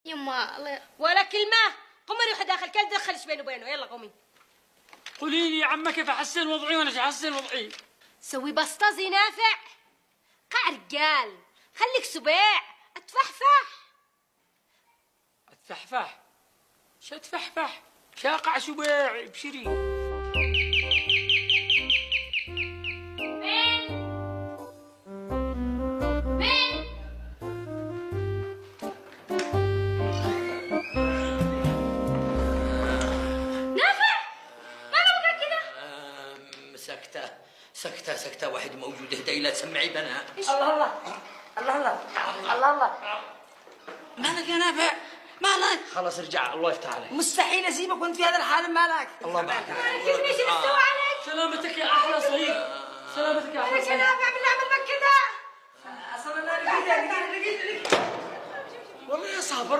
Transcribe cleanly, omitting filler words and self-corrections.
يما الله ولا كلمة. قومي روحي داخل، كيف تدخلش بينه وبينه؟ يلا قومي. قولي لي يا عمه كيف احسن وضعي وانا احسن وضعي. سوي بسطزي نافع. قاع رجال، خليك سباع، اتفحفح. اتفحفح؟ شا تفحفح؟ شاقع سباعي بشري. سكتة واحد موجود. هدي لا تسمعي بنات. الله الله الله الله الله الله. مالك يا نافع؟ مالك؟ خلاص ارجع، الله يفتح عليك. مستحيل اسيبك وانت في هذا الحال. مالك؟ الله معك. كيف نسي نستوى عليك؟ سلامتك يا احلى صغير. سلامتك يا احلى مالك يا صغير. نافع بالله اعمل بك كذا. اصلا انا لقيت والله يا صابر